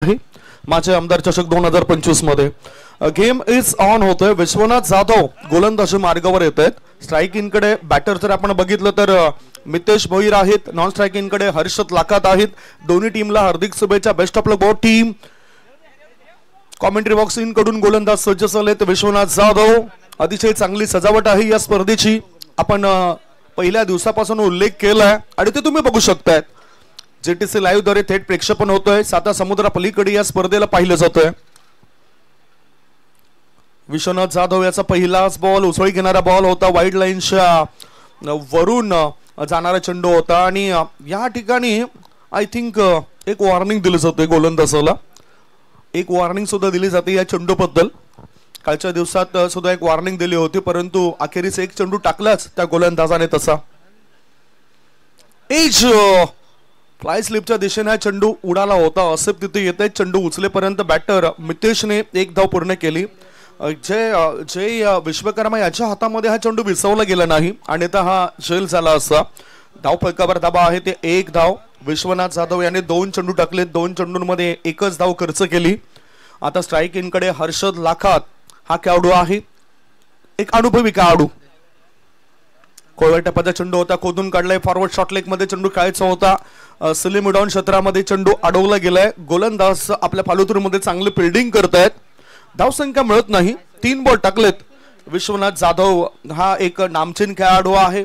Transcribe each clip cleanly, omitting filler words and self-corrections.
आहे माझे आमदार चषक 2025 मध्ये। गेम इज ऑन होतोय। विश्वनाथ जाधव गोलंदाजी मार्गावर येत आहेत। स्ट्राइकिंग कडे बॅटर जर आपण बघितलं तर मितेश भोईर आहेत, नॉन स्ट्राइकिंग कडे हर्षद लाखात आहेत। दोन्ही टीमला हार्दिक शुभेच्छा, best of luck both team. Commentary box in कडून गोलंदाज सज्ज झालेत विश्वनाथ जाधव। अतिशय चांगली सजावट आहे या स्पर्धेची, आपण पहिल्या दिवसापासून उल्लेख केलाय आणि ते तुम्ही बघू शकताय। जेटीसी लाईव्ह द्वारे थेट प्रेक्षेपण होतोय। साता समुद्रा पलीकडे या स्पर्धेला पाहिलं जातोय। विश्वनाथ जाधव याचा पहिलाच बॉल उसळी घेणारा बॉल होता, वाईड लाईनच्या वरून जाणारा चेंडू होता आणि या ठिकाणी आय थिंक एक वॉर्निंग दिली जाते गोलंदाजाला, एक वॉर्निंग सुद्धा दिली जाते या चेंडू बद्दल। कालच्या दिवसात सुद्धा एक वॉर्निंग दिली होती, परंतु अखेरीस एक चेंडू टाकलाच त्या गोलंदाजाने तसा। एज फ्लाय स्लिपच्या दिशेने चेंडू उडाला होता, असे तिथे येते। चेंडू उचलेपर्यंत बॅटर मितेशने एक धाव पूर्ण केली। जय विश्वकर्मा याच्या हातामध्ये हा चेंडू विसवला गेला नाही आणि हा झेल झाला असता। धाव फलकावर धाबा आहे ते एक धाव। विश्वनाथ जाधव याने 2 चेंडू टाकले, 2 चेंडूंमध्ये एकच धाव खर्च केली। आता स्ट्राइकिंग कडे हर्षद लाखात हा खेळाडू आहे, एक अनुभवी खेळाडू। कोळव्या टप्प्याचा चेंडू होता, खोदून काढलाय, फॉरवर्ड शॉट लेग मध्ये चेंडू खेळायचा होता। सलीम डाऊन क्षेत्रामध्ये चेंडू अडवला गेलाय। गोलंदाज आपल्या फालुतूरमध्ये चांगली फिल्डिंग करतायत, धाव संख्या मिळत नाही। 3 बॉल टाकलेत। विश्वनाथ जाधव हा एक नामचीन खेळाडू आहे।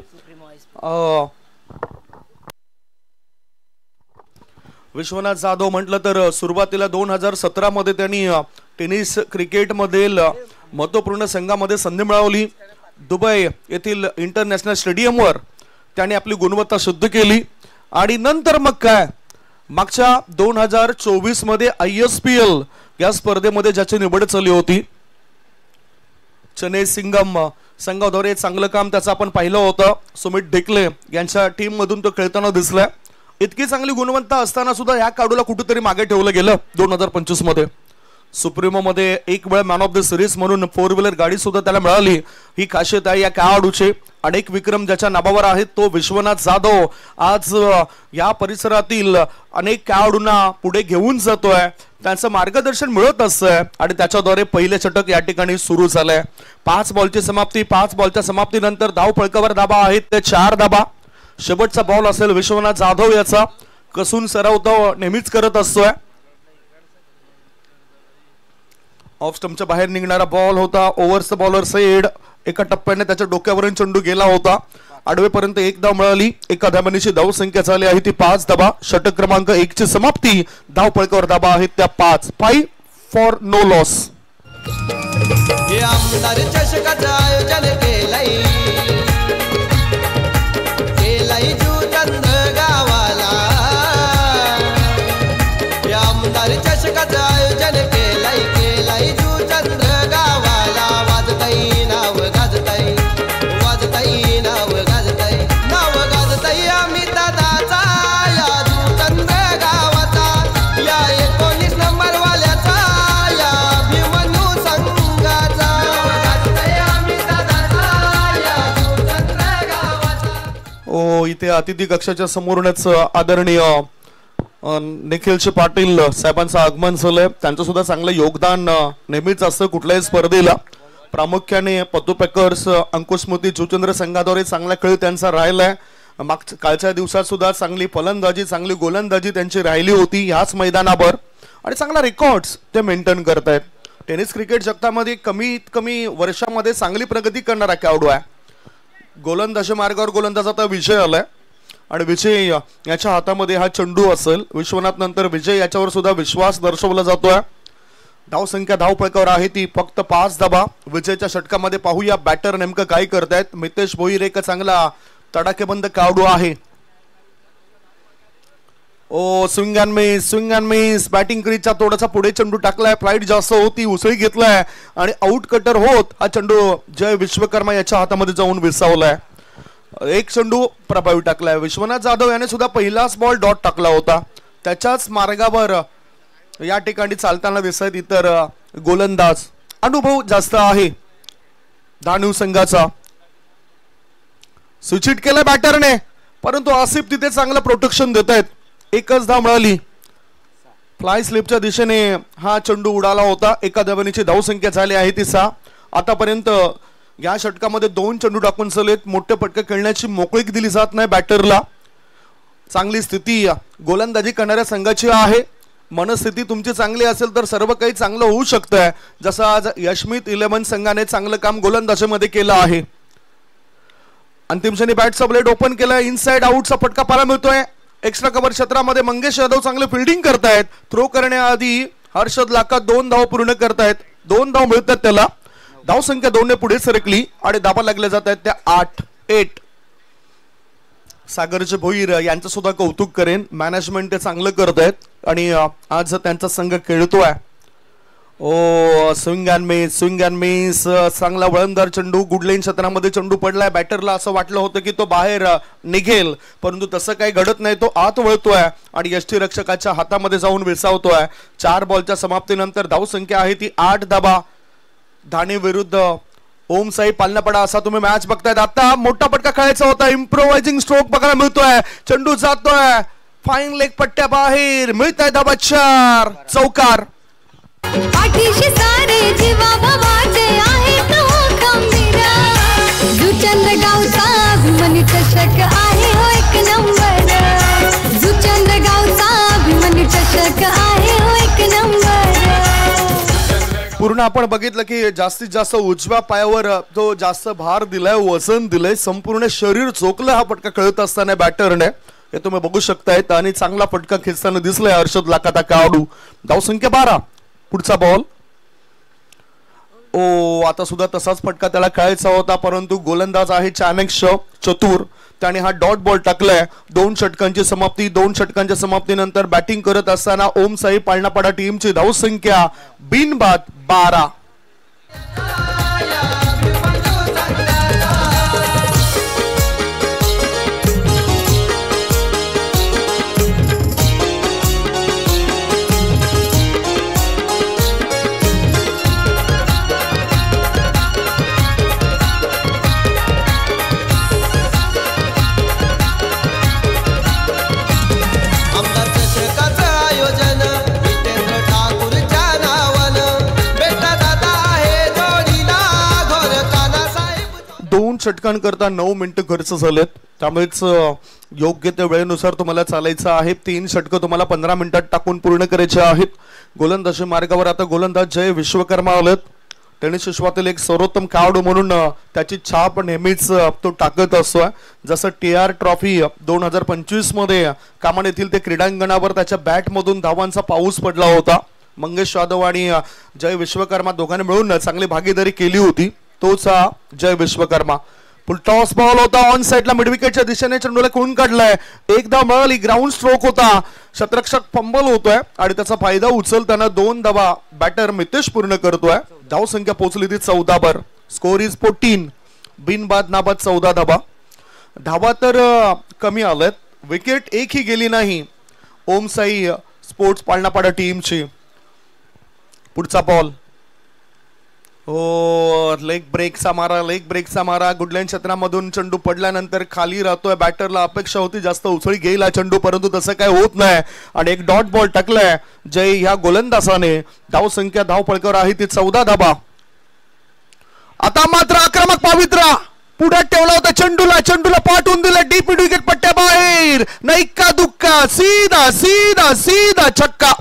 विश्वनाथ जाधव म्हटलं तर सुरुवातीला 2017 मध्ये त्यांनी टेनिस क्रिकेट मधील महत्वपूर्ण संघामध्ये संधी मिळवली। दुबई येथील इंटरनॅशनल स्टेडियमवर त्याने आपली गुणवत्ता सिद्ध केली आणि नंतर मग काय, मागच्या 2024 मध्ये ISPL या स्पर्धेमध्ये ज्याची निवड झाली होती, चेन्नई सिंगम संघाद्वारे चांगलं काम त्याचं आपण पाहिलं होतं। सुमित ढेकले यांच्या टीम मधून तो खेळताना दिसलाय। इतकी चांगली गुणवत्ता असताना सुद्धा या खेळाडूला कुठेतरी मागे ठेवलं गेलं। 2025 मध्ये सुप्रीमो मध्ये एक वेळ मॅन ऑफ द सिरीज म्हणून 4 व्हीलर गाडी सुद्धा त्याला मिळाली। ही खासियत आहे या खेळाडूचे। अनेक विक्रम ज्याच्या नावावर आहेत तो विश्वनाथ जाधव आज या परिसरातील अनेक खेळाडूंना पुढे घेऊन जातोय, त्यांचं मार्गदर्शन मिळत असतंय आणि त्याच्याद्वारे पहिले षटक या ठिकाणी सुरू झालंय। 5 बॉलची समाप्ती, 5 बॉलच्या समाप्तीनंतर धाव फलकावर धाबा आहेत ते 4 धाबा। शेवटचा बॉल असेल विश्वनाथ जाधव याचा, कसून सराव तो नेहमीच करत असतोय। ऑफ स्टंपच्या बाहेर निघणारा बॉल होता, ओव्हरचा बॉलर सेड एका टप्प्याने त्याच्या डोक्यावरून चेंडू गेला होता। आडवेपर्यंत एक धाव मिळाली। एका धाबांची धाव संख्या झाली आहे ती 5 धाबा। षटक क्रमांक 1 ची समाप्ती, धाव फलकावर धाबा आहेत त्या 5। 5 फॉर नो लॉस। हे आमदार चषकाचं आयोजन केलंय जुचंद्र गावाला। हे आमदार चषकाचं आयोजन केलंय जुचंद्र गावाला। वाजताई नाव गाजताई, वाजताई नाव गाजताई, नाव गाजताई आम्ही दादाचा या जुचंद्र गावाचा, या 19 नंबर वाल्याचा, या अभिमन्यू संघाचा। गाजताई आम्ही दादाचा या जुचंद्र गावाचा। इथे अतिथी कक्षाच्या समोरच आदरणीय निखिलचे पाटील साहेबांचं आगमन झालंय। त्यांचं सुद्धा चांगलं योगदान नेहमीच असतं कुठल्याही स्पर्धेला। प्रामुख्याने पत्तू पॅकर्स अंकुशमती जुचंद्र संघाद्वारे चांगला खेळ त्यांचा राहिलाय। कालच्या दिवसात सुद्धा चांगली फलंदाजी, चांगली गोलंदाजी त्यांची राहिली होती याच मैदानावर आणि चांगला रेकॉर्ड्स ते मेंटेन करतायत। टेनिस क्रिकेट जगतामध्ये कमीत कमी वर्षामध्ये चांगली प्रगती करणारा खेळाडू आहे। गोलंदाजी मार्गावर गोलंदाजाचा विजय आलाय आणि विजय याच्या हातामध्ये हा चेंडू असेल। विश्वनाथ नंतर विजय याच्यावर सुद्धा विश्वास दर्शवला जातोय। धाव संख्या धाव फलकावर आहे ती फक्त 5 धाबा। विजयच्या षटकामध्ये पाहूया बॅटर नेमकं काय करतायत। मितेश भोईर एक चांगला तडाखेबंद खेळाडू आहे। स्विंग अँड मिस बॅटिंग क्रीजचा थोडासा पुढे चेंडू टाकलाय, फ्लाइट जास्त होती, उसळी घेतलाय आणि आउट कटर होत हा चेंडू जय विश्वकर्मा याच्या हातामध्ये जाऊन विसावलाय। एक चेंडू प्रभावी टाकलाय। विश्वनाथ जाधव याने सुद्धा पहिलाच बॉल डॉट टाकला होता, त्याच्याच मार्गावर या ठिकाणी चालताना दिसत इतर गोलंदाज। अनुभव जास्त आहे धानू संघाचा। स्विच केलं बॅटरने, परंतु आसिफ तिथे चांगलं प्रोटेक्शन देत आहेत। एकच धाव मिळाली। फ्लाय स्लिपच्या दिशेने हा चेंडू उडाला होता. एका धावेची धावसंख्या झाली आहे ती 6. आतापर्यंत या षटकामध्ये 2 चेंडू टाकून सलेत. मोठे फटके खेळण्याची मोकळीक दिली जात नाही बॅटरला. चांगली स्थिती गोलंदाजी करणाऱ्या संघाची आहे. मनस्थिती तुमची चांगली असेल तर सर्व काही चांगलं होऊ शकतंय. जसं आज यशमित 11 संघाने चांगलं काम गोलंदाजीमध्ये केलं आहे. अंतिम क्षणी बॅटचा ब्लेड ओपन केलाय. इनसाइड आउटचा फटका पाहायला मिळतोय. एक्स्ट्रा कव्हर क्षेत्रामध्ये मंगेश यादव चांगले फिल्डिंग करतायत. थ्रो करण्याआधी हर्षद लाका 2 धाव पूर्ण करतायत. 2 धाव मिळतात त्याला. धाव संख्या 2 ने पुढे सरकली आणि धाबा लागल्या जात आहेत त्या 8-8. सागरचे भोईर यांचं सुद्धा कौतुक करेन. मॅनेजमेंट ते चांगलं करतायत आणि आज त्यांचा संघ खेळतोय. स्विंग अँड मिस चांगला वळणदार चेंडू. गुडलाईन क्षेत्रामध्ये चेंडू पडलाय. बॅटरला असं वाटलं होतं की तो बाहेर निघेल, परंतु तसं काही घडत नाही. तो आत वळतोय आणि यष्टीरक्षकाच्या हातामध्ये जाऊन विसावतोय. 4 बॉलच्या समाप्तीनंतर धावसंख्या आहे ती 8 धाबा. धाणे विरुद्ध ओम साई पालनापडा असा तुम्ही मॅच बघतायत. आता मोठा पटका खेळायचा होता. इम्प्रोवायझिंग स्ट्रोक बघायला मिळतोय. चेंडू जातोय फाईन लेग पट्ट्या बाहेर. मिळताय धाबा 4. चौकार. पाठीशी सारे जीवा भावाचे आहे तो खंबीरा. जुचंद्र गावचा अभिमानी चषक आहे हो 1 नंबर. जुचंद्र गावचा अभिमानी चषक आहे हो 1 नंबर. पूर्ण आपण बघितलं की जास्तीत जास्त उजव्या पायावर तो जास्त भार दिलाय, वजन दिलंय. संपूर्ण शरीर चोकलं हा फटका खेळत असताना बॅटरने. हे तुम्ही बघू शकतायत आणि चांगला फटका खेचताना दिसलाय हर्षद लाकाता खेळाडू. धावसंख्या 12. पुढचा बॉल. आता सुद्धा तसाच फटका त्याला खेळायचा होता, परंतु गोलंदाज आहे चाणक्य चतुर. त्याने हा डॉट बॉल टाकलाय. 2 षटकांची समाप्ती. 2 षटकांच्या समाप्तीनंतर बॅटिंग करत असताना ओम साई पालनापाडा टीमची धावसंख्या बिनबाद 12. षटकांकरता 9 मिनिटं खर्च झालेत. त्यामुळेच योग्य त्या वेळेनुसार तुम्हाला चालायचं आहे. 3 षटकं तुम्हाला 15 मिनिटात टाकून पूर्ण करायचे आहेत. गोलंदाजी मार्गावर आता गोलंदाज जय विश्वकर्मा आलेत. टेनिस विश्वातील एक सर्वोत्तम खेळाडू म्हणून त्याची छाप नेहमीच तो टाकत असतो. जसं TR ट्रॉफी 2025 मध्ये कामान येथील ते क्रीडांगणावर त्याच्या बॅटमधून धावांचा पाऊस पडला होता. मंगेश यादव आणि जय विश्वकर्मा दोघांनी मिळून चांगली भागीदारी केली होती. तोच जय विश्वकर्मा. फुल टॉस बॉल होता ऑन साइडला मिड विकेटच्या दिशेने चेंडूला कोण काढलाय. एकदा मिळाली. ग्राउंड स्ट्रोक होता. शतरक्षक फंबल होतोय आणि त्याचा फायदा उचलताना 2 धावा बॅटर मितेश पूर्ण करतोय. धाव संख्या पोहोचली ती 14 वर. Score is 14. बिनबाद नाबाद 14 धावा. धावा तर कमी आलेत. विकेट एकही गेली नाही ओम साई स्पोर्ट्स पालनापाडा टीमची. पुढचा बॉल. लेग ब्रेकचा मारा. गुडलाईन क्षेत्रामधून चेंडू पडल्यानंतर खाली राहतोय. बॅटरला अपेक्षा होती जास्त उचळी घेईल हा चेंडू, परंतु तसं काय होत नाही आणि एक डॉट बॉल टाकलाय जय ह्या गोलंदाजाने. धाव संख्या धाव फळकावर आहे ती 14 धाबा. आता मात्र आक्रमक पवित्रा पुढ्यात ठेवला होता चेंडूला पाठवून दिलं डीप मिड विकेट पट्ट्या बाहेर. नाही का दुक्का. सीधा छक्का.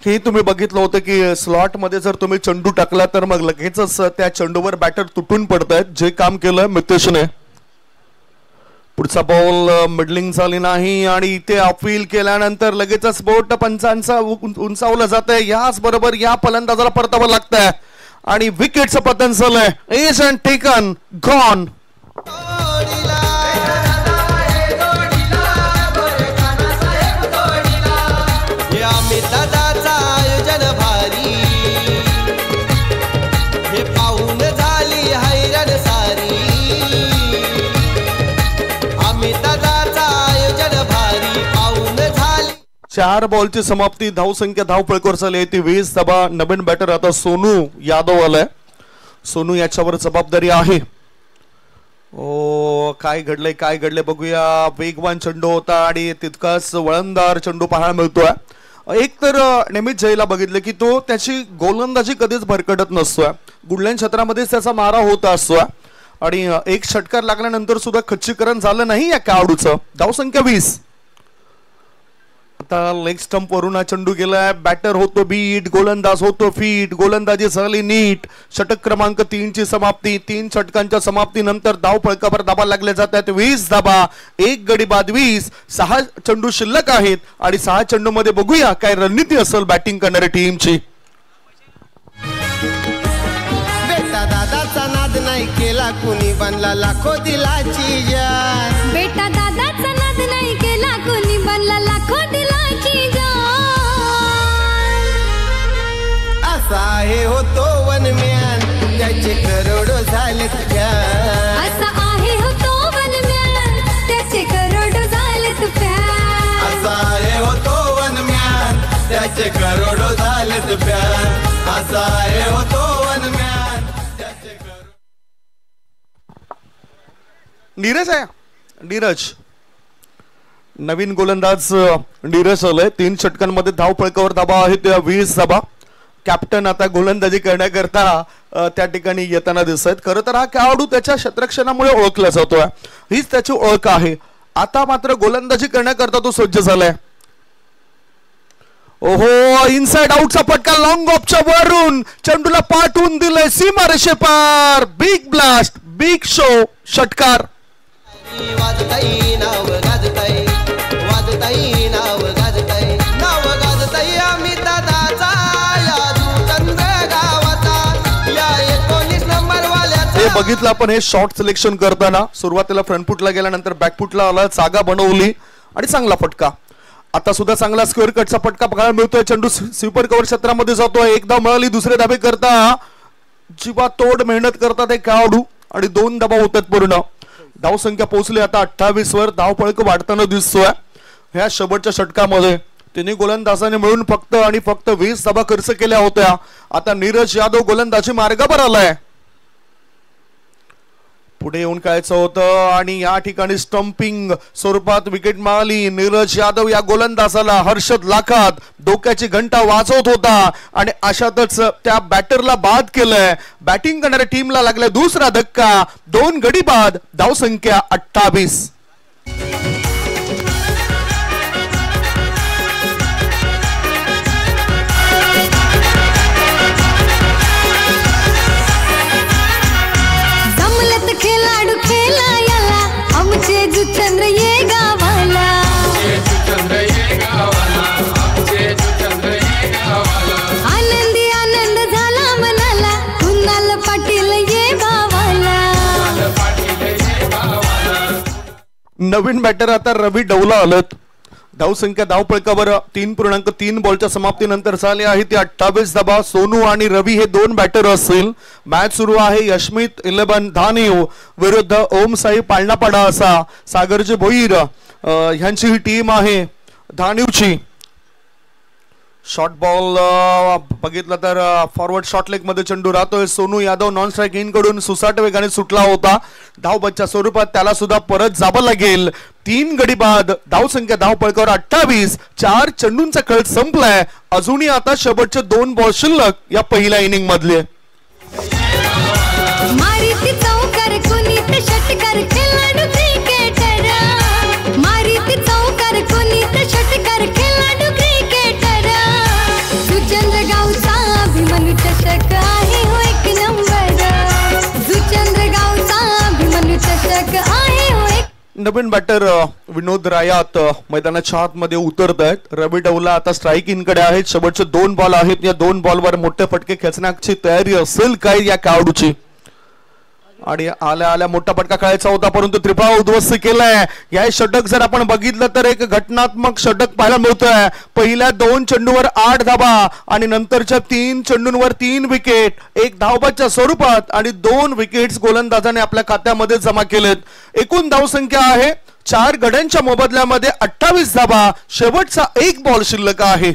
हे तुम्ही बघितलं होतं की स्लॉट मध्ये जर तुम्ही चेंडू टाकला तर मग लगेचच त्या चेंडूवर बॅटर तुटून पडतायत. जे काम केलं मितेशने. पुढचा बॉल मिडलिंग झाली नाही आणि इथे अपील केल्यानंतर लगेचच बोट पंचांचा उंचावलं जात आहे. याच बरोबर या फलंदाजाला परतावं लागतंय आणि विकेटचं पतन झालंय. Edge and taken gone. 4 बॉलची समाप्ती. धावसंख्या धावफळकावर झाली आहे ती 20 धाबा. नवीन बॅटर आता सोनू यादव आलाय. सोनू याच्यावर जबाबदारी आहे. ओ काय घडलंय बघूया. वेगवान चेंडू होता आणि तितकाच वळणदार चेंडू पाहायला मिळतोय. एक तर नेहमीच जयला बघितलं की तो त्याची गोलंदाजी कधीच भरकटत नसतोय. गुडलाईन क्षेत्रामध्येच त्याचा मारा होत असतोय आणि एक षटकार लागल्यानंतर सुद्धा खच्चीकरण झालं नाही या खेळाडूचं. धावसंख्या 20. आता लेग स्टंप वरून हा चेंडू गेलाय. बॅटर होतो बीट, गोलंदाज होतो फीट. गोलंदाजी झाली नीट. षटक क्रमांक 3 ची समाप्ती. 3 षटकांच्या समाप्तीनंतर धाव फळकावर धाबा लागले जातात 20 धाबा. 1 गडी बाद 20. 6 चेंडू शिल्लक आहेत आणि 6 चेंडू मध्ये बघूया काय रणनीती असेल बॅटिंग करणाऱ्या टीमची. बेटा दादाचा नाद नाही केला कुणी बनला लाखो दिलाची जान. बेटा दादाचा नाद नाही केला कोणी बनला लाखो दिलाची जान. असा आहे होतो वनम्यान त्याचे करोडो झालेत फॅन. असा आहे हो तो वनम्यान त्याचे करोडो झालेत फॅन. असा आहे होतो वनम्यान त्याचे करोडो झालेत फॅन. असा आहे होतो वनम्यान त्याचे नीरज आहे. नीरज नवीन गोलंदाज नीरज आलाय. 3 षटकांमध्ये धाव फळकावर धाबा आहे त्या 20 धाबा. कॅप्टन आता गोलंदाजी करण्याकरता त्या ठिकाणी येताना दिसत आहेत. खरं तर हा खेळाडू त्याच्या क्षेत्ररक्षणामुळे ओळखला जातोय. हीच त्याची ओळख आहे. आता मात्र गोलंदाजी करण्याकरता तो सज्ज झालाय. ओहो इनसाइड आउटचा फटका लॉंग ऑफच्या वरून चेंडूला पाठवून दिलंय सीमा रेषेपार. बिग ब्लास्ट बिग शो षटकार. वाजताई नाव गाजताई. वाजताई नाव गाजताई. नाव गाजताई आम्ही दादाचा या चंद्र गावाचा या 19 नंबर वाल्याचा. हे बघितलं आपण हे शॉट सिलेक्शन करताना. सुरुवातीला फ्रंट फुटला गेल्यानंतर बॅक फुटला आला. जागा बनवली आणि चांगला फटका. आता सुद्धा चांगला स्क्वेअर कटचा फटका बघायला मिळतोय. चेंडू स्वीपर कव्हर क्षेत्रामध्ये जातोय. एकदा मिळाली दुसरे धाबे करता जीवा तोड मेहनत करतात एक खेळाडू आणि 2 धाबा होतात पूर्ण. धावसंख्या पोहोचली आता 28 वर. धाव फळक वाढताना दिसतोय ह्या शेवटच्या षटकामध्ये. तिन्ही गोलंदाजाने मिळून फक्त आणि फक्त 20 धाबा खर्च केल्या होत्या. आता नीरज यादव गोलंदाजी मार्गावर आलाय. पुढे येऊन खेळायचं होतं आणि या ठिकाणी स्टंपिंग स्वरूपात विकेट मिळाली. नीरज यादव या गोलंदाजाला हर्षद लाखात डोक्याची घंटा वाजवत होता आणि अशातच त्या बॅटरला बाद केलंय. बॅटिंग करणाऱ्या टीमला लागला दुसरा धक्का. 2 गडी बाद. धावसंख्या 28. खेळाडू खेळा याला आमचे जुचंद्र ये गावाला. आनंदी आनंद झाला मनाला कुणाल पाटील ये भावाला. नवीन बॅटर आता रवी डवला आलत. धावसंख्या धावफळकावर 3.3 बॉलच्या समाप्तीनंतर झाली आहे ती 28 धाबा. सोनू आणि रवी हे 2 बॅटर असतील. मॅच सुरू आहे. यशमित 11 धानीव विरुद्ध ओम साई पाळणापाडा असा सागरजी भोईर ह्यांची ही टीम आहे धानीवची. शॉर्ट बॉल बघितलं तर फॉरवर्ड शॉर्ट लेग मध्ये चेंडू राहतोय. Sonu Yadav non strike in कडून सुसाट वेगाने सुटला होता. धावबच्च्या स्वरूपात त्याला सुद्धा परत जावं लागेल. 3 गडी बाद. धावसंख्या धावफळकावर 28. 4 चेंडूंचा खेळ संपलाय. अजूनही आता शेवटचे 2 बॉल शिल्लक या पहिल्या इनिंग मधले. मारीती चौकार कुणीत षटकार खेळाडू क्रिकेटर. मारीती चौकार कुणीत षटकार खेळाडू क्रिकेटर. जुचंद्र गावचा अभिमन्यू चषक आहे हो 1 नंबर. जुचंद्र गावचा अभिमन्यू चषक आहे हो 1. नवीन बॅटर विनोद रायात मैदानाच्या आतमध्ये उतरत आहेत. रवी डवला आता स्ट्राईक इन कडे आहेत. शेवटचे 2 बॉल आहेत. या 2 बॉलवर मोठे फटके खेचण्याची तयारी असेल काय या खेळाडूची. आणि आल्या आल्या मोठा फटका खेळायचा होता परंतु त्रिफळा उद्ध्वस्त केलाय. या षटक जर आपण बघितलं तर एक घटनात्मक षटक पाहायला मिळतोय. पहिल्या 2 चेंडूवर 8 धाबा आणि नंतरच्या 3 चेंडूंवर 3 विकेट, 1 धावबाच्या स्वरूपात आणि 2 विकेट्स गोलंदाजाने आपल्या खात्यामध्ये जमा केलेत. एकूण धावसंख्या आहे 4 गड्यांच्या मोबदल्यामध्ये 28 धाबा. शेवटचा 1 बॉल शिल्लक आहे.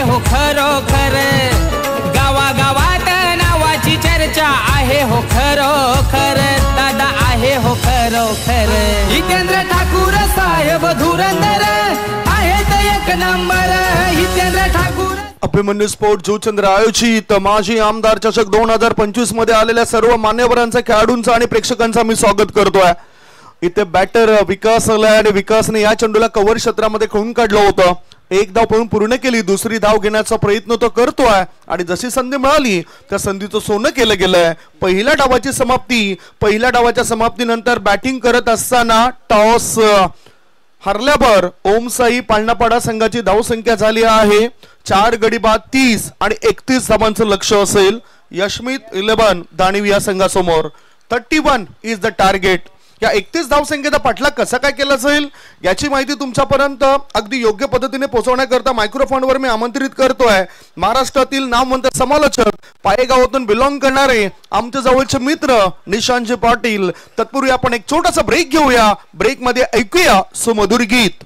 हो खरोखर गावागावात नावाची चर्चा आहे हो खरोखर दादा आहे हो खरोखर. जितेंद्र ठाकूर साहेब धुरंधर आहेत एक नंबर. जितेंद्र ठाकूर. अभिमन्यू स्पोर्ट जुचंद्र आयोजित माजी आमदार चषक 2025 मध्ये आलेल्या सर्व मान्यवरांचा, खेळाडूंचा आणि प्रेक्षकांचा मी स्वागत करतोय. इथे बॅटर विकास आलाय आणि विकासने या चेंडूला कव्हर क्षेत्रामध्ये खेळून काढलं होतं. 1 धाव पळून पूर्ण केली. दुसरी धाव घेण्याचा प्रयत्न तो करतोय आणि जशी संधी मिळाली त्या संधीचं सोनं केलं गेलंय. पहिल्या डावाच्या समाप्तीनंतर बॅटिंग करत असताना टॉस हरल्यावर ओमसाई पाळणापाडा संघाची धावसंख्या झाली आहे 4 गडी बाद 30 आणि 31 धावांचं लक्ष असेल. यशमित 11 दाणीव या संघासमोर. 31 इज द टार्गेट. या 31 धावसंख्येचा पाठलाग कसा काय केला जाईल याची माहिती तुमच्यापर्यंत अगदी योग्य पद्धतीने पोहोचवण्याकरता मायक्रोफोनवर मी आमंत्रित करतोय महाराष्ट्रातील नामवंत समालोचक, पायगावातून बिलॉंग करणारे आमच्या जवळचे मित्र निशांतजी पाटील. तत्पूर्वी आपण एक छोटासा ब्रेक घेऊया. ब्रेक मध्ये ऐकूया सुमधुर गीत.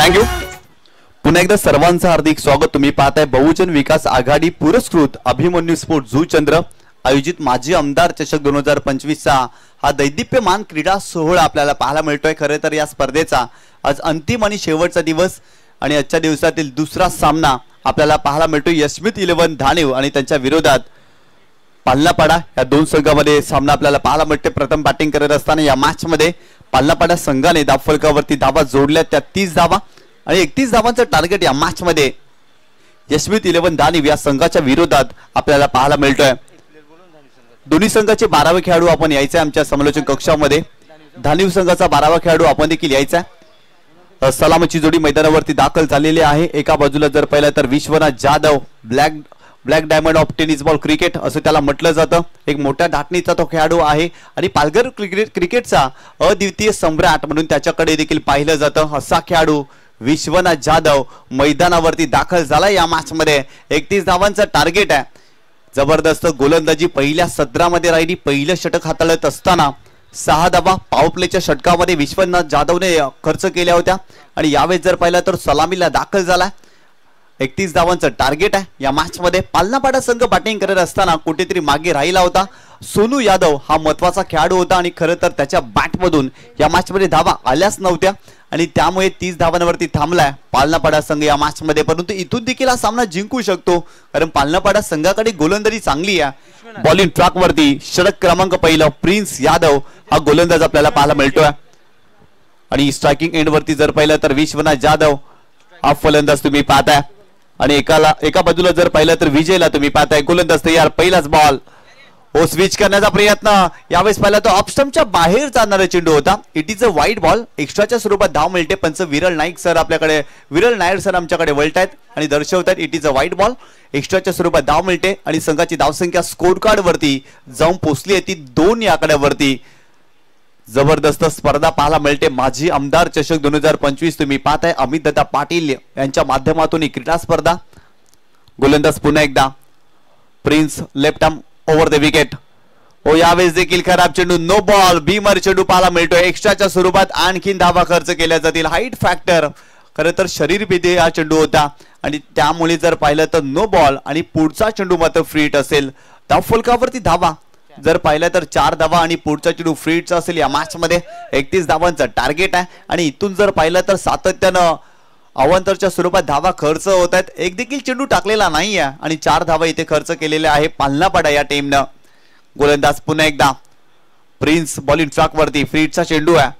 थँक्यू. पुन्हा एकदा सर्वांचं हार्दिक स्वागत. तुम्ही पाहताय बहुजन विकास आघाडी पुरस्कृत अभिमन्यू स्पोर्ट जुचंद्र आयोजित माजी आमदार चषक 2025चा हा दैदिप्यमान क्रीडा सोहळा आपल्याला पाहायला मिळतोय. खरं तर या स्पर्धेचा आज अंतिम आणि शेवटचा दिवस आणि आजच्या दिवसातील दुसरा सामना आपल्याला पाहायला मिळतोय. यशमित 11 धाणीव आणि त्यांच्या विरोधात पालनापाडा या दोन संघामध्ये सामना आपल्याला पाहायला मिळते. प्रथम बॅटिंग करत असताना या मॅच मध्ये पालनापाडा संघाने धावफलकावरती धावा जोडल्या, त्या 30 धावा आणि 31 धावांचं टार्गेट या मॅच मध्ये यशमित 11 दानिव या संघाच्या विरोधात आपल्याला पाहायला मिळतोय. दोन्ही संघाचे 12वे खेळाडू आपण यायचे आमच्या समालोचन कक्षामध्ये. दानिव संघाचा 12वा खेळाडू आपण देखील यायचा. सलामची जोडी मैदानावरती दाखल झालेली आहे. एका बाजूला जर पाहिलं तर Vishwanath Jadhav, black diamond of tennis ball cricket असं त्याला म्हटलं जातं. एक मोठ्या धाटणीचा तो खेळाडू आहे आणि पालघर क्रिकेटचा अद्वितीय सम्राट म्हणून त्याच्याकडे देखील पाहिलं जातं. असा खेळाडू विश्वनाथ जाधव मैदानावरती दाखल झाला. या मॅच मध्ये 31 धावांचं टार्गेट आहे. जबरदस्त गोलंदाजी पहिल्या सत्रामध्ये राहिली. पहिलं षटक हाताळत असताना 6 धावा पॉवर प्लेच्या षटकामध्ये विश्वनाथ जाधवने खर्च केल्या होत्या आणि यावेळेस जर पाहिलं तर सलामीला दाखल झाला. 31 धावांचं टार्गेट आहे या मॅच मध्ये. पालनापाडा संघ बॅटिंग करत असताना कुठेतरी मागे राहिला होता. सोनू यादव हा महत्वाचा खेळाडू होता आणि खरं तर त्याच्या बॅटमधून या मॅच मध्ये धावा आल्याच नव्हत्या आणि त्यामुळे 30 धावांवरती थांबलाय पालनापाडा संघ या मॅच मध्ये. परंतु इथून देखील हा सामना जिंकू शकतो कारण पालनापाडा संघाकडे गोलंदाजी चांगली आहे. बॉलिंग ट्रॅक वरती षटक क्रमांक पहिला प्रिन्स यादव हा गोलंदाज आपल्याला पाहायला मिळतोय आणि स्ट्रायकिंग एंड वरती जर पाहिलं तर विश्वनाथ जाधव हा फलंदाज तुम्ही पाहताय आणि एका बाजूला जर पाहिलं तर विजयला तुम्ही पाहताय. गोलंदाज तयार. पहिलाच बॉल स्विच करण्याचा प्रयत्न. यावेळेस पाहिला तो ऑफस्टम्पच्या बाहेर जाणारा चेंडू होता. It is a wide ball. एक्स्ट्राच्या स्वरूपात धाव मिळते. पंच विरल नाईक सर आपल्याकडे, विरल नायर सर आमच्याकडे वळतायत आणि दर्शवतात it is a wide ball. एक्स्ट्राच्या स्वरूपात धाव मिळते आणि संघाची धावसंख्या स्कोर कार्ड वरती जाऊन पोहोचली आहे ती 2 या आकड्यावरती. जबरदस्त स्पर्धा पाहायला मिळते. माजी आमदार चषक 2025 तुम्ही पाहताय. अमित दादा पाटील यांच्या माध्यमातून ही क्रीडा स्पर्धा. गोलंदाज पुन्हा एकदा prince left arm over the wicket. यावेळेस देखील खराब चेंडू. No ball. भीमर चेंडू पाहायला मिळतोय. एक्स्ट्राच्या स्वरूपात आणखीन धावा खर्च केल्या जातील. हाईट फॅक्टर खरं तर शरीरभेदी हा चेंडू होता आणि त्यामुळे जर पाहिलं तर नो बॉल आणि पुढचा चेंडू मात्र फ्री हिट असेल. धावफलकावरती धावा जर पाहिलं तर 4 धावा आणि पुढचा चेंडू फ्री हिटचा असेल. या मॅच मध्ये 31 धावांचं टार्गेट आहे आणि इथून जर पाहिलं तर सातत्यानं अवांतरच्या स्वरूपात धावा खर्च होत आहेत. एक देखील चेंडू टाकलेला नाही आहे आणि 4 धावा इथे खर्च केलेल्या आहे पालनापाडा या टीमनं. गोलंदाज पुन्हा एकदा प्रिन्स बॉलिंग ट्रॅक वरती. फ्री हिटचा चेंडू आहे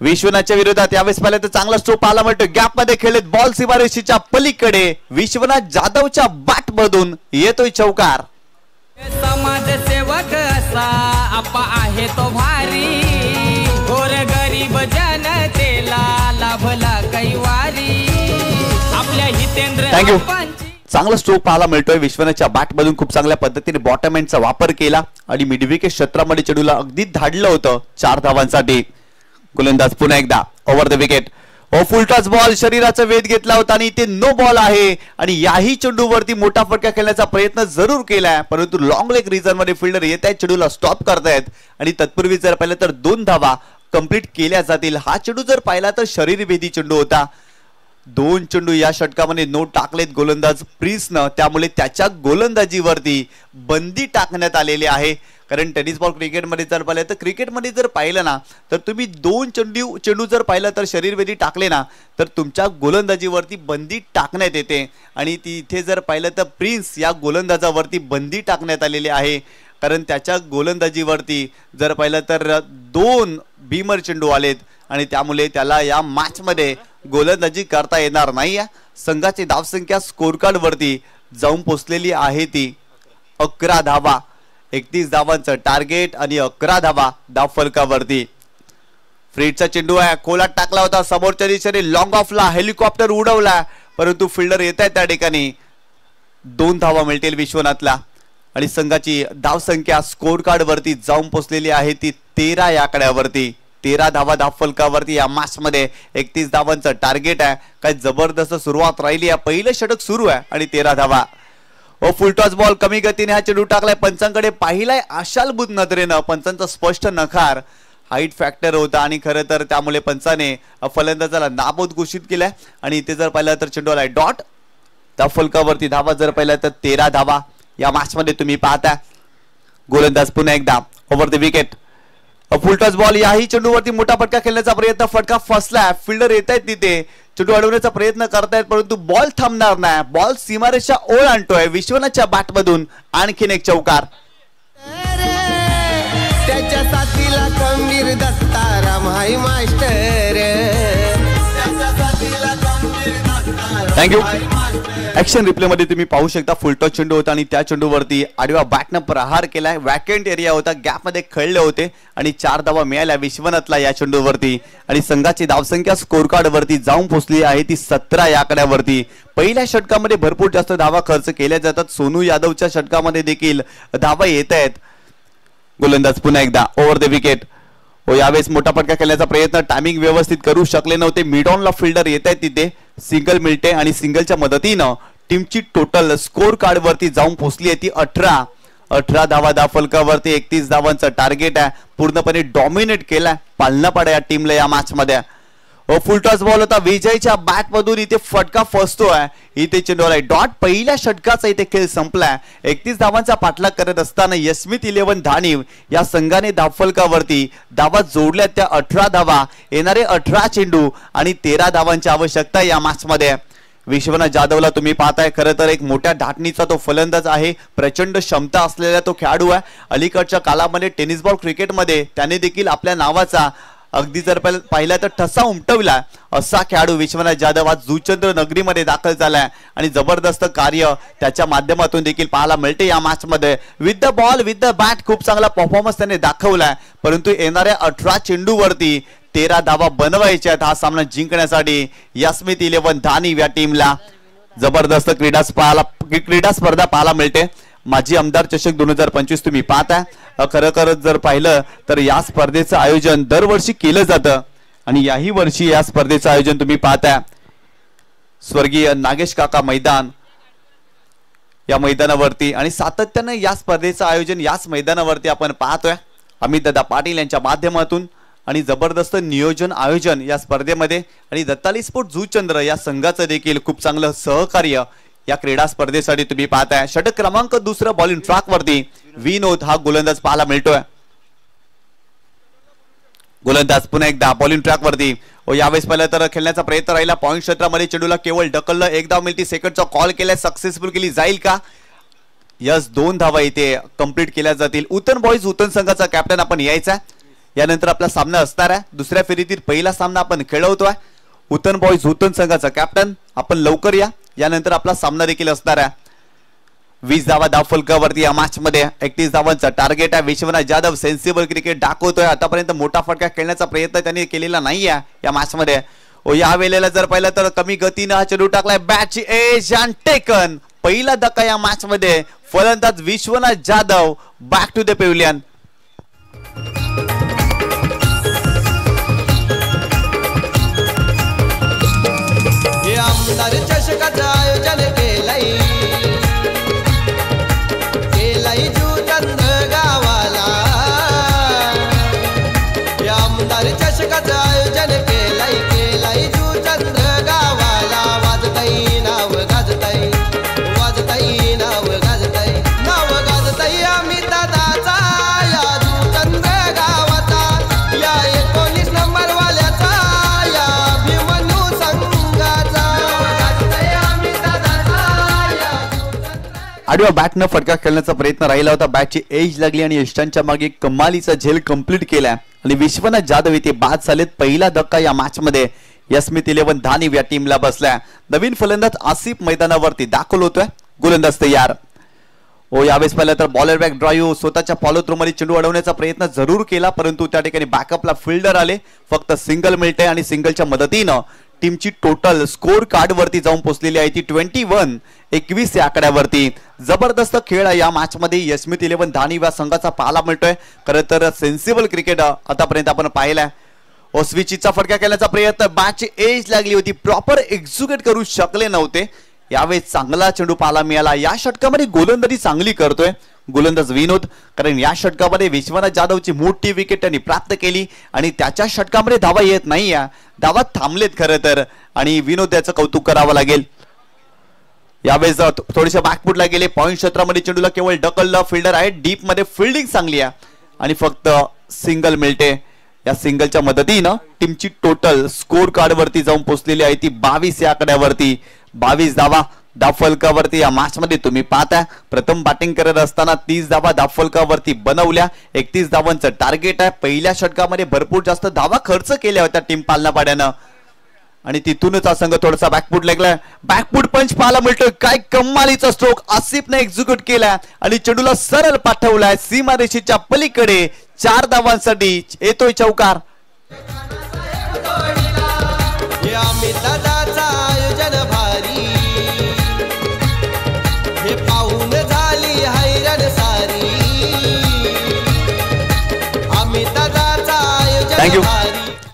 विश्वनाथच्या विरोधात. यावेळेस पाहिलं तर चांगला स्ट्रोक पाहायला मिळतो. गॅप मध्ये खेळत बॉल सीमारेषेच्या पलीकडे विश्वनाथ जाधवच्या बॅट मधून येतोय चौकार. समाजसेवक असा आपा आहे तो भारी. गोर गरीब जनतेला लाभला कैवारी. आपल्या हितेंद्र थँक्यू. चांगला स्ट्रोक पाहायला मिळतोय विश्वनाथच्या बॅट मधून. खूप चांगल्या पद्धतीने बॉटम एंडचा वापर केला आणि मिडविकेट क्षेत्रामध्ये चेंडूला अगदी धाडलं होतं 4 धावांसाठी. गोलंदाज पुन्हा एकदा over the wicket. Full toss ball. शरीराचा वेध घेतला होता आणि इथे नो बॉल आहे आणि याही चेंडूवरती मोठा फटका खेळण्याचा प्रयत्न जरूर केलाय परंतु लॉंग लेग रिजन मध्ये फिल्डर येत आहेत चेंडूला स्टॉप करतायत आणि तत्पूर्वी जर पाहिलं तर 2 धावा कंप्लीट केल्या जातील. हा चेंडू जर पाहिला तर शरीरभेदी चेंडू होता. 2 चेंडू या षटकामध्ये नो टाकलेत गोलंदाज प्रिन्सनं. त्यामुळे त्याच्या गोलंदाजीवरती बंदी टाकण्यात आलेली आहे कारण टेनिस बॉल क्रिकेटमध्ये जर पाहिलं तर क्रिकेटमध्ये जर पाहिलं ना तर तुम्ही 2 चेंडू जर पाहिलं तर शरीरभेदी टाकले ना तर तुमच्या गोलंदाजीवरती बंदी टाकण्यात येते आणि तिथे जर पाहिलं तर प्रिन्स या गोलंदाजावरती बंदी टाकण्यात आलेली आहे कारण त्याच्या गोलंदाजीवरती जर पाहिलं तर 2 भीमर चेंडू आलेत आणि त्यामुळे त्याला या मॅच मध्ये गोलंदाजी करता येणार नाही. संघाची धावसंख्या स्कोर कार्ड वरती जाऊन पोहोचलेली आहे ती 11 धावा. 31 धावांचं टार्गेट आणि 11 धावा धावफलकावरती. फ्रीडचा चेंडू आहे. कोलाट टाकला होता समोरच्या दिशेने. लॉंग ऑफला हेलिकॉप्टर उडवला परंतु फिल्डर येत आहे त्या ठिकाणी. 2 धावा मिळतील विश्वनाथला आणि संघाची धावसंख्या स्कोर कार्ड वरती जाऊन पोहोचलेली आहे ती 13 या आकड्यावरती. 13 धावा धावफलकावरती या मॅच मध्ये. 31 धावांचं टार्गेट आहे. काय जबरदस्त सुरुवात राहिली आहे. पहिलं षटक सुरू आहे आणि 13 धावा. Full toss ball. कमी गतीने हा चेंडू टाकलाय. पंचांकडे पाहिलाय आशालबुद्ध नजरेनं. पंचांचा स्पष्ट नकार. हाईट फॅक्टर होता आणि खरं तर त्यामुळे पंचाने फलंदाजाला नाबोद घोषित केलाय आणि इथे जर पाहिलं तर चेंडू आलाय डॉट. धावफलकावरती धावा जर पाहिलं तर 13 धावा या मॅच मध्ये तुम्ही पाहता. गोलंदाज पुन्हा एकदा over the wicket. Full toss ball. याही चेंडूवरती मोठा फटका खेळण्याचा प्रयत्न. फटका फसलाय. फिल्डर येत आहेत तिथे चेंडू अडवण्याचा प्रयत्न करतायत परंतु बॉल थांबणार नाही. बॉल सीमारेषा ओळ आणतोय विश्वनाथच्या बॅट मधून. आणखीन एक चौकार. त्याच्या साथीला खंबीर दत्ताराम हाय मास्टर. त्याच्या साथीला खंबीर दत्ताराम थँक्यू. हाय मास्टर. ऍक्शन रिप्ले मध्ये तुम्ही पाहू शकता फुलटॉस चेंडू होता आणि त्या चेंडूवरती आडव्या बॅटनं प्रहार केलाय. वॅकेंट एरिया होता, गॅप मध्ये खेळले होते आणि 4 धावा मिळाल्या विश्वनाथला या चेंडूवरती आणि संघाची धावसंख्या स्कोर कार्ड वरती जाऊन पोहोचली आहे ती 17 या आकड्यावरती. पहिल्या षटकामध्ये भरपूर जास्त धावा खर्च केल्या जातात. सोनू यादवच्या षटकामध्ये देखील धावा येत आहेत. गोलंदाज पुन्हा एकदा ओव्हर द विकेट. यावेळेस मोठा फटका खेळण्याचा प्रयत्न टायमिंग व्यवस्थित करू शकले नव्हते. मिड ऑनला फिल्डर येत आहेत तिथे, सिंगल मिळते आणि सिंगलच्या मदतीनं टीमची टोटल स्कोर कार्ड वरती जाऊन पोहोचली आहे ती 18 धावा फलकावरती. 31 धावांचं टार्गेट आहे. पूर्णपणे डॉमिनेट केलाय पालनापाडा या टीमला या मॅच मध्ये. फुलटॉस बॉल होता, विजयच्या बॅट मधून इथे फटका फसतोय. इथे चेंडूवर आहे डॉट. पहिल्या षटकाचा इथे खेळ संपलाय. 31 धावांचा पाठलाग करत असताना यशमित 11 धानीव या संघाने धावफलकावरती धावा जोडल्या त्या 18 धावा. येणारे 18 चेंडू आणि 13 धावांची आवश्यकता या मॅच मध्ये. विश्वनाथ जाधवला तुम्ही पाहताय, खरं तर एक मोठ्या धाटणीचा तो फलंदाज आहे. प्रचंड क्षमता असलेला तो खेळाडू आहे. अलीकडच्या काळामध्ये टेनिस बॉल क्रिकेटमध्ये त्याने देखील आपल्या नावाचा अगदी जर पाहिला तर ठसा उमटवला. असा खेळाडू विश्वनाथ जाधव आज जुचंद्र नगरीमध्ये दाखल झालाय आणि जबरदस्त कार्य त्याच्या माध्यमातून देखील पाहायला मिळते या मॅच मध्ये. With the ball with the bat खूप चांगला परफॉर्मन्स त्याने दाखवलाय. परंतु येणाऱ्या 18 चेंडूवरती 13 धावा बनवायच्या आहेत हा सामना जिंकण्यासाठी. यशमित 11 धानीव या टीमला जबरदस्त क्रीडा स्पर्धा पाहायला मिळते. माजी आमदार चषक 2025 तुम्ही पाहताय. खरं जर पाहिलं तर या स्पर्धेचं आयोजन दरवर्षी केलं जातं आणि याही वर्षी या स्पर्धेचं आयोजन तुम्ही पाहताय. स्वर्गीय नागेश काका मैदान या मैदानावरती आणि सातत्यानं या स्पर्धेचं आयोजन याच मैदानावरती आपण पाहतोय अमित दादा पाटील यांच्या माध्यमातून. आणि जबरदस्त नियोजन आयोजन या स्पर्धेमध्ये आणि दत्ताली स्पोर्ट जुचंद्र या संघाचं देखील खूप चांगलं सहकार्य या क्रीडा स्पर्धेसाठी तुम्ही पाहताय. षटक क्रमांक 2 बॉलिंग ट्रॅक वरती विनोद हा गोलंदाज पाहायला मिळतोय. गोलंदाज पुन्हा एकदा बॉलिंग ट्रॅक वरती. यावेळेस पहिला तर खेळण्याचा प्रयत्न राहिला. पॉईंट क्षेत्रामध्ये चेंडूला केवळ ढकललं. 1 धाव मिळते. सेकंडचा कॉल केलाय, सक्सेसफुल केली जाईल का? यस, 2 धावा इथे कंप्लीट केल्या जातील. उतन बॉईज उतन संघाचा कॅप्टन आपण यायचा. यानंतर आपला सामना असणार आहे. दुसऱ्या फेरीतील पहिला सामना आपण खेळवतोय. उतन बॉईज उतन संघाचा कॅप्टन आपण लवकर या. यानंतर आपला सामना देखील असणार आहे. 20 धावा धावफलकावरती या मॅच मध्ये. 31 धावांचा टार्गेट आहे. विश्वनाथ जाधव सेन्सिबल क्रिकेट दाखवतोय. आतापर्यंत मोठा फटका खेळण्याचा प्रयत्न त्यांनी केलेला नाहीये या मॅच मध्ये. या वेळेला जर पाहिलं तर कमी गतीनं हा चेंडू टाकलाय. बॅटची एज अँड टेकन. पहिला धक्का या मॅच मध्ये. फलंदाज Vishwanath Jadhav back to the pavilion. आमदार चषकाचं आयोजन केलंय जुचंद्र गावाला. आमदार चषकाचं आयोजन केलंय जुचंद्र गावाला. वाजताई नाव गाजताई, वाजताई नाव गाजताई, नाव गाजताई अमित दादाचा या जुचंद्र गावाचा. या 19 नंबर वाल्याचा या अभिमन्यू संघाचा. आडव्या बॅटनं फटका खेळण्याचा प्रयत्न राहिला होता. बॅटची एज लागली आणि यष्टांच्या मागे कमालीचा झेल कंप्लीट केलाय आणि विश्वनाथ जाधव इथे बाद झालेत. पहिला धक्का या मॅच मध्ये यशमित 11 धानीव या टीमला बसलाय. नवीन फलंदाज आसिफ मैदानावरती दाखल होतोय. गोलंदाज तयार. यावेळेस पाहिलं तर बॉलर बॅक ड्राईव्ह स्वतःच्या फॉलो थ्रू मध्ये चेंडू अडवण्याचा प्रयत्न जरूर केला, परंतु त्या ठिकाणी बॅकअपला फिल्डर आले. फक्त सिंगल मिळते आणि सिंगलच्या मदतीनं टीमची टोटल स्कोर कार्ड वरती जाऊन पोहोचलेली आहे ती 21 या आकड्यावरती. जबरदस्त खेळ या मॅच मध्ये यशमित 11 धानीव या संघाचा पाहायला मिळतोय. खरं तर सेन्सिबल क्रिकेट आतापर्यंत आपण पाहिलाय. स्विचचा फटका केल्याचा प्रयत्न, बॅटची एज लागली होती, प्रॉपर एक्झिक्यूट करू शकले नव्हते. यावेळी चांगला चेंडू पाहायला मिळाला. या षटकामध्ये गोलंदाजी चांगली करतोय गोलंदाज विनोद, कारण या षटकामध्ये विश्वनाथ जाधवची मोठी विकेट त्यांनी प्राप्त केली आणि त्याच्या षटकामध्ये धावा येत नाही. धावा थांबलेत खरं तर आणि विनोद याचं कौतुक करावं लागेल. यावेळेस थोडेसे बॅकफुटला गेले. पॉईंट क्षेत्रामध्ये चेंडूला केवळ ढकललं. फिल्डर आहे डीप मध्ये, फिल्डिंग चांगली आहे आणि फक्त सिंगल मिळते. या सिंगलच्या मदतीनं टीमची टोटल स्कोर कार्ड वरती जाऊन पोहोचलेली आहे ती 22 या आकड्यावरती. 22 धावा धाव फलकावरती या मॅच मध्ये तुम्ही पाहता प्रथम बॅटिंग करत असताना 30 धावा धाव फलकावरती बनवल्या. 31 धावांचं टार्गेट आहे. पहिल्या षटकामध्ये भरपूर जास्त धावा खर्च केल्या होत्या टीम पालनापाड्यानं आणि तिथूनच हा संघ थोडासा बॅकफूट लागलाय. बॅकफूट पंच पाहायला मिळतोय. काय कमालीचा स्ट्रोक आसिफने एक्झिक्यूट केला आणि चेंडूला सरळ पाठवलाय सीमारेषेच्या पलीकडे. 4 धावांसाठी येतोय चौकार. आयोजन भारी हे पाहून झाली हैराण सारी. थँक्यू.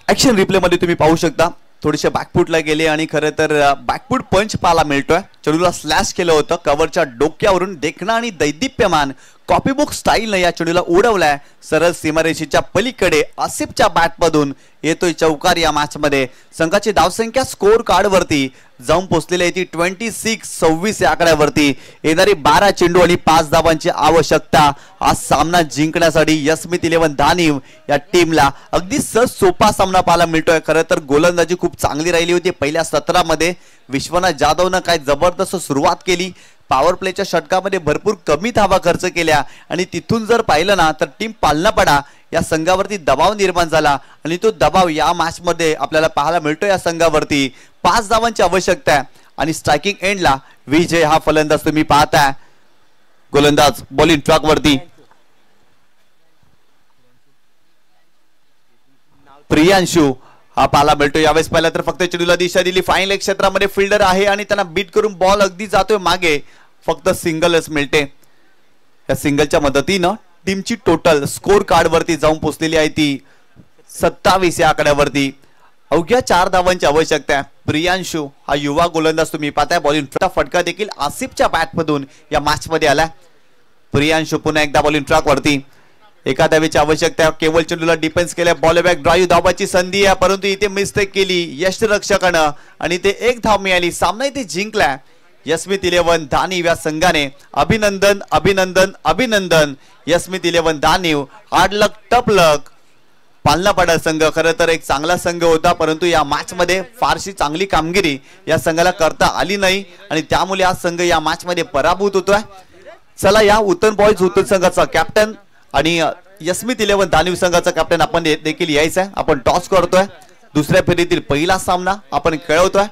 ऍक्शन रिप्ले मध्ये तुम्ही पाहू शकता थोडेसे बॅकफूटला गेले आणि खरं तर बॅकफूट पंच पाहायला मिळतोय. चेंडूला स्लॅश केलं होतं कव्हरच्या डोक्यावरून. देखणं आणि दैदिप्यमान कॉपीबुक स्टाईलनं या चेंडूला उडवलाय सरळ सीमारेषेच्या पलीकडे. आसिफच्या बॅटमधून येतोय चौकार. या मॅच मध्ये संघाची धावसंख्या स्कोर कार्ड वरती जाऊन पोहोचलेली आहे ती 26-26 या आकड्यावरती. येणारी 12 चेंडू आणि 5 धावांची आवश्यकता आज सामना जिंकण्यासाठी यस्मित 11 धानीव या टीमला. अगदी सहज सोपा सामना पाहायला मिळतोय. खरं तर गोलंदाजी खूप चांगली राहिली होती पहिल्या सत्रामध्ये. विश्वनाथ जाधवनं काय जबरदस्त सुरुवात केली. पॉवर प्लेच्या षटकामध्ये भरपूर कमी धावा खर्च केल्या आणि तिथून जर पाहिलं ना तर टीम पालनापाडा या संघावरती दबाव निर्माण झाला आणि तो दबाव या मॅच मध्ये आपल्याला पाहायला मिळतो. या संघावरती 5 धावांची आवश्यकता आहे आणि स्ट्रायकिंग एंडला विजय हा फलंदाज तुम्ही पाहताय. गोलंदाज बॉलिंग ट्रॅक वरती प्रियांशु हा पाहायला मिळतो. यावेळेस पाहिला तर फक्त चेंडूला दिशा दिली. फाईन लेग क्षेत्रामध्ये फिल्डर आहे आणि त्यांना बीट करून बॉल अगदी जातोय मागे. फक्त सिंगलच मिळते. या सिंगलच्या मदतीनं टीमची टोटल स्कोर कार्ड वरती जाऊन पोहोचलेली आहे ती 27 या आकड्यावरती. अवघ्या 4 धावांची आवश्यकता आहे. प्रियांशु हा युवा गोलंदाज तुम्ही पाहताय. बॉलिंग फटका देखील आसिफच्या बॅटमधून या मॅच मध्ये आला. प्रियांशु पुन्हा एकदा बॉलिंग ट्रॅक वरती. एका धावेची आवश्यकता. केवळ चेंडूला डिफेन्स केल्या. बॉल बॅक ड्राईव्ह धावाची संधी आहे परंतु इथे मिस्टेक केली यष्टिरक्षकानं आणि ते 1 धाव मिळाली. सामना इथे जिंकला यस्मित 11 धानीव या संघाने. अभिनंदन अभिनंदन अभिनंदन यस्मित 11 धानीव. हार्ड लक टफ लक. पालनापाडा संघ खरं तर एक चांगला संघ होता परंतु या मॅच मध्ये फारशी चांगली कामगिरी या संघाला करता आली नाही आणि त्यामुळे हा संघ या मॅच मध्ये पराभूत होतोय. चला या उत्तन बॉयज उत्तन संघाचा कॅप्टन आणि यस्मित 11 दानीव संघाचा कॅप्टन आपण देखील यायचंय. आपण टॉस करतोय. दुसऱ्या फेरीतील पहिला सामना आपण खेळवतोय.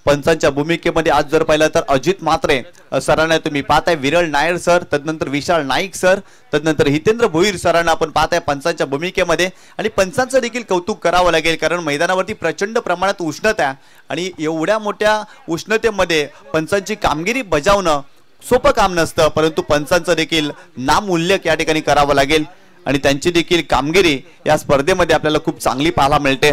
पंचांच्या भूमिकेमध्ये आज जर पाहिलं तर अजित म्हात्रे सरांना तुम्ही पाहताय. विरल नायर सर, तदनंतर विशाल नाईक सर, तदनंतर हितेंद्र भोईर सरांना आपण पाहताय पंचांच्या भूमिकेमध्ये. आणि पंचांचं देखील कौतुक करावं लागेल कारण मैदानावरती प्रचंड प्रमाणात उष्णता आणि एवढ्या मोठ्या उष्णतेमध्ये पंचांची कामगिरी बजावणं सोपं काम नसतं परंतु पंचांचं देखील नामूल्यक या ठिकाणी करावं लागेल आणि त्यांची देखील कामगिरी या स्पर्धेमध्ये आपल्याला खूप चांगली पाहायला मिळते.